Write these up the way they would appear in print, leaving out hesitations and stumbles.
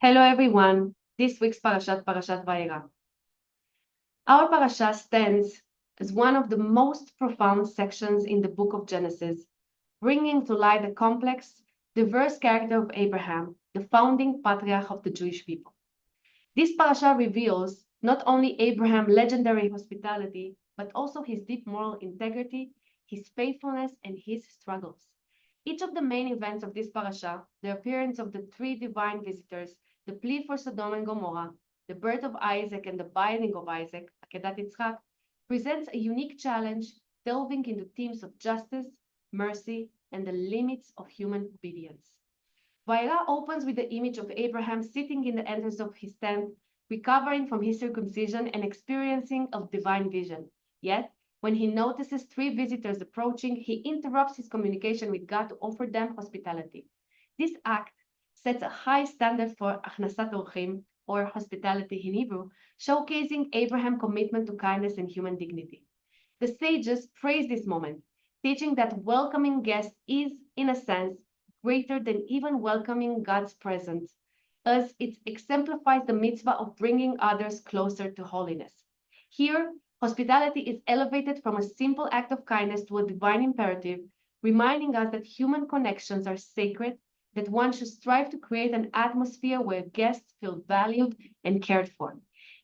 Hello everyone. This week's Parashat Vayera. Our parasha stands as one of the most profound sections in the book of Genesis, bringing to light the complex, diverse character of Abraham, the founding patriarch of the Jewish people. This parasha reveals not only Abraham's legendary hospitality, but also his deep moral integrity, his faithfulness, and his struggles. Each of the main events of this parasha, the appearance of the three divine visitors, the plea for Sodom and Gomorrah, the birth of Isaac and the binding of Isaac, Akedat Yitzchak, presents a unique challenge, delving into themes of justice, mercy, and the limits of human obedience. Vayera opens with the image of Abraham sitting in the entrance of his tent, recovering from his circumcision and experiencing a divine vision. Yet, when he notices three visitors approaching, he interrupts his communication with God to offer them hospitality. This act sets a high standard for achnasat orchim, or hospitality in Hebrew, showcasing Abraham's commitment to kindness and human dignity. The sages praise this moment, teaching that welcoming guests is, in a sense, greater than even welcoming God's presence, as it exemplifies the mitzvah of bringing others closer to holiness. Here, hospitality is elevated from a simple act of kindness to a divine imperative, reminding us that human connections are sacred, that one should strive to create an atmosphere where guests feel valued and cared for.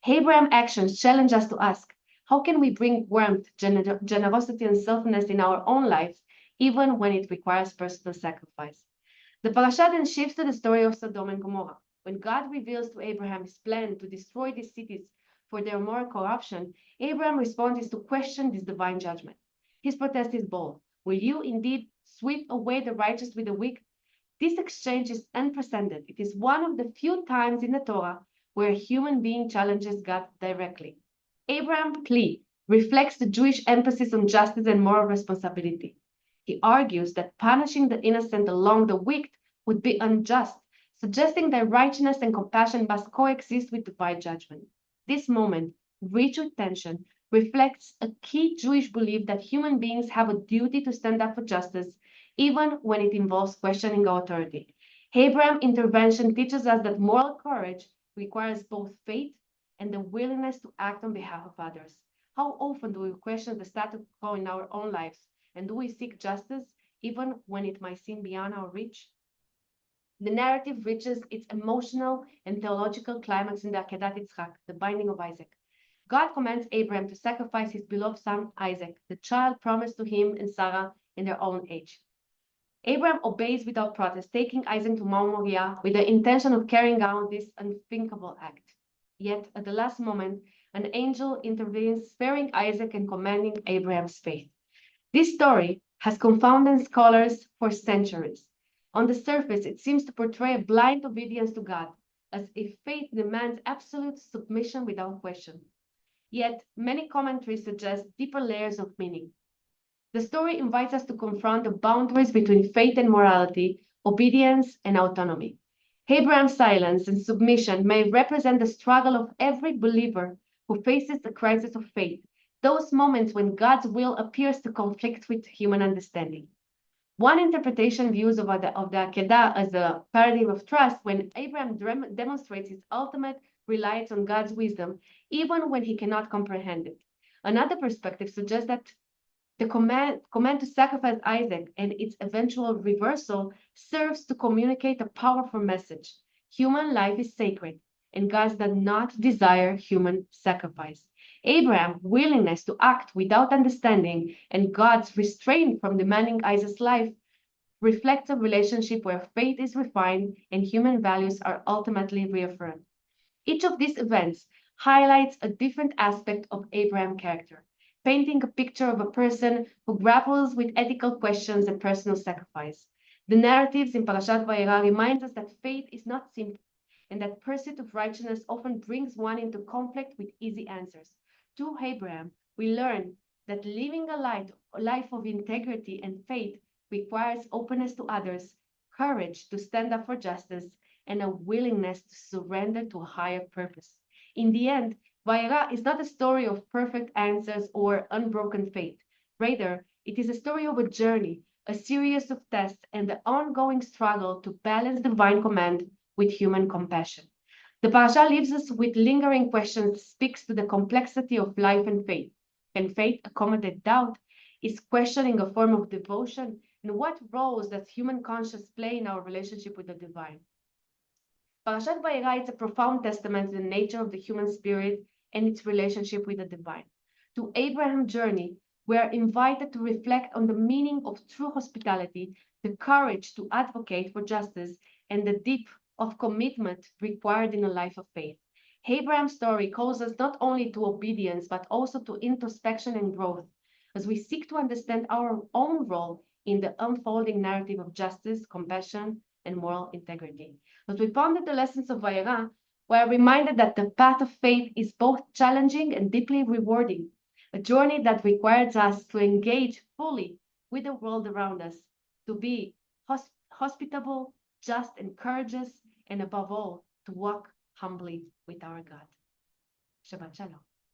Abraham's actions challenge us to ask, how can we bring warmth, generosity, and selflessness in our own lives, even when it requires personal sacrifice? The parasha then shifts to the story of Sodom and Gomorrah. When God reveals to Abraham his plan to destroy these cities for their moral corruption, Abraham's response is to question this divine judgment. His protest is bold. Will you indeed sweep away the righteous with the wicked? This exchange is unprecedented. It is one of the few times in the Torah where a human being challenges God directly. Abraham's plea reflects the Jewish emphasis on justice and moral responsibility. He argues that punishing the innocent along the wicked would be unjust, suggesting that righteousness and compassion must coexist with divine judgment. This moment, rich with tension, reflects a key Jewish belief that human beings have a duty to stand up for justice, even when it involves questioning authority. Abraham's intervention teaches us that moral courage requires both faith and the willingness to act on behalf of others. How often do we question the status quo in our own lives? And do we seek justice even when it might seem beyond our reach? The narrative reaches its emotional and theological climax in the Akedat Yitzchak, the binding of Isaac. God commands Abraham to sacrifice his beloved son Isaac, the child promised to him and Sarah in their own age. Abraham obeys without protest, taking Isaac to Mount Moriah with the intention of carrying out this unthinkable act. Yet, at the last moment, an angel intervenes, sparing Isaac and commanding Abraham's faith. This story has confounded scholars for centuries. On the surface, it seems to portray a blind obedience to God, as if faith demands absolute submission without question. Yet, many commentaries suggest deeper layers of meaning. The story invites us to confront the boundaries between faith and morality, obedience and autonomy. Abraham's silence and submission may represent the struggle of every believer who faces the crisis of faith, those moments when God's will appears to conflict with human understanding. One interpretation views of the Akedah as a paradigm of trust when Abraham demonstrates his ultimate reliance on God's wisdom, even when he cannot comprehend it. Another perspective suggests that the command to sacrifice Isaac and its eventual reversal serves to communicate a powerful message. Human life is sacred, and God does not desire human sacrifice. Abraham's willingness to act without understanding and God's restraint from demanding Isaac's life reflects a relationship where faith is refined and human values are ultimately reaffirmed. Each of these events highlights a different aspect of Abraham's character, painting a picture of a person who grapples with ethical questions and personal sacrifice. The narratives in Parashat Vayera remind us that faith is not simple, and that pursuit of righteousness often brings one into conflict with easy answers. Through Abraham, we learn that living a life of integrity and faith requires openness to others, courage to stand up for justice, and a willingness to surrender to a higher purpose. In the end, Vayera is not a story of perfect answers or unbroken faith. Rather, it is a story of a journey, a series of tests, and the ongoing struggle to balance divine command with human compassion. The parasha leaves us with lingering questions, speaks to the complexity of life and faith. Can faith accommodate doubt? Is questioning a form of devotion? And what roles does human conscience play in our relationship with the divine? Parashat Vayera is a profound testament to the nature of the human spirit and its relationship with the divine. To Abraham's journey, we are invited to reflect on the meaning of true hospitality, the courage to advocate for justice, and the depth of commitment required in a life of faith. Abraham's story calls us not only to obedience, but also to introspection and growth, as we seek to understand our own role in the unfolding narrative of justice, compassion, and moral integrity. As we ponder the lessons of Vayera, we are reminded that the path of faith is both challenging and deeply rewarding, a journey that requires us to engage fully with the world around us, to be hospitable, just, and courageous, and above all, to walk humbly with our God. Shabbat Shalom.